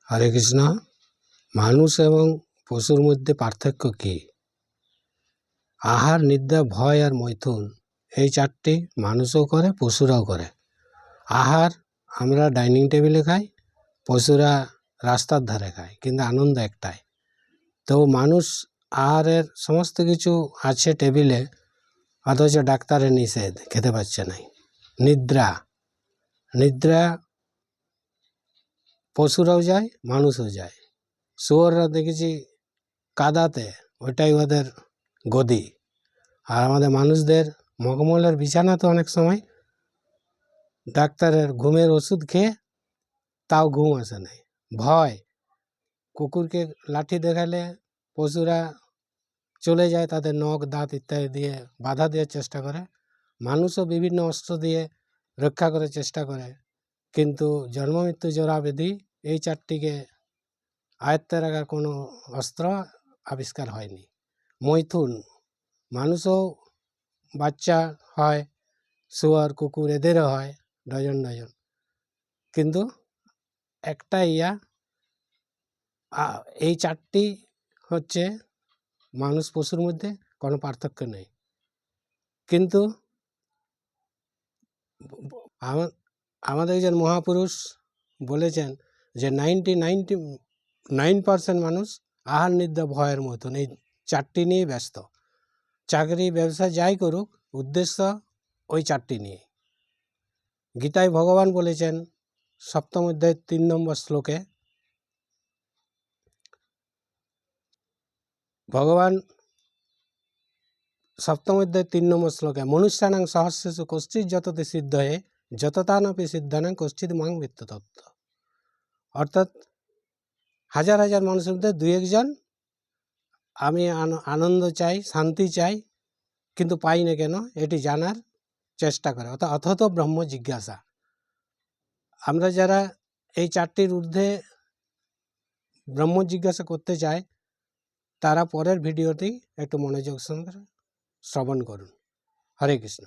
হরে কৃষ্ণ। মানুষ এবং পশুর মধ্যে পার্থক্য কী? আহার, নিদ্রা, ভয় আর মৈথুন, এই চারটি মানুষও করে, পশুরাও করে। আহার আমরা ডাইনিং টেবিলে খাই, পশুরা রাস্তার ধারে খায়, কিন্তু আনন্দ একটাই। তো মানুষ আহারের সমস্ত কিছু আছে টেবিলে, অথচ ডাক্তারের নিষেধ, খেতে পারছে না। নিদ্রা পশুরাও যায়, মানুষও যায়। শুয়োররা দেখেছি কাদাতে, ওইটাই ওদের গদি। আর আমাদের মানুষদের মখমলের বিছানা তো অনেক সময় ডাক্তারের ঘুমের ওষুধ খেয়ে তাও ঘুম আসে নাই। ভয়, কুকুরকে লাঠি দেখালে পশুরা চলে যায়, তাদের নখ দাঁত ইত্যাদি দিয়ে বাধা দেওয়ার চেষ্টা করে। মানুষও বিভিন্ন অস্ত্র দিয়ে রক্ষা করার চেষ্টা করে, কিন্তু জন্ম মৃত্যু জরা ব্যাধি এই চারটিকে আয়ত্তে রাখার কোনো অস্ত্র আবিষ্কার হয়নি। মৈথুন, মানুষও বাচ্চা হয়, শুয়োর, কুকুর এদেরও হয় ডজন ডজন, কিন্তু একটা এই চারটি হচ্ছে মানুষ পশুর মধ্যে কোনো পার্থক্য নেই। কিন্তু আমাদের একজন মহাপুরুষ বলেছেন যে 99% মানুষ আহার, নিদ্রা, ভয়ের মতন এই চারটি নিয়ে ব্যস্ত। চাকরি, ব্যবসা যাই করুক, উদ্দেশ্য ওই চারটি নিয়ে। গীতায় ভগবান বলেছেন 7ম অধ্যায় 3 নম্বর শ্লোকে, ভগবান 7ম অধ্যায় 3 নম্বর শ্লোকে, মনুষ্যানাং সহস্রেষু কশ্চিৎ যততে সিদ্ধয়ে যততানপি সিদ্ধানাং কশ্চিৎ মাং বিত্ত তত্ত্ব। অর্থাৎ হাজার হাজার মানুষের মধ্যে 2-1 জন আমি আনন্দ চাই, শান্তি চাই, কিন্তু পাই না কেন, এটি জানার চেষ্টা করে। অথত ব্রহ্ম জিজ্ঞাসা। আমরা যারা এই চারটির ঊর্ধ্বে ব্রহ্ম জিজ্ঞাসা করতে চাই, তারা পরের ভিডিওটি একটু মনোযোগ সঙ্গে শ্রবণ করুন। হরে কৃষ্ণ।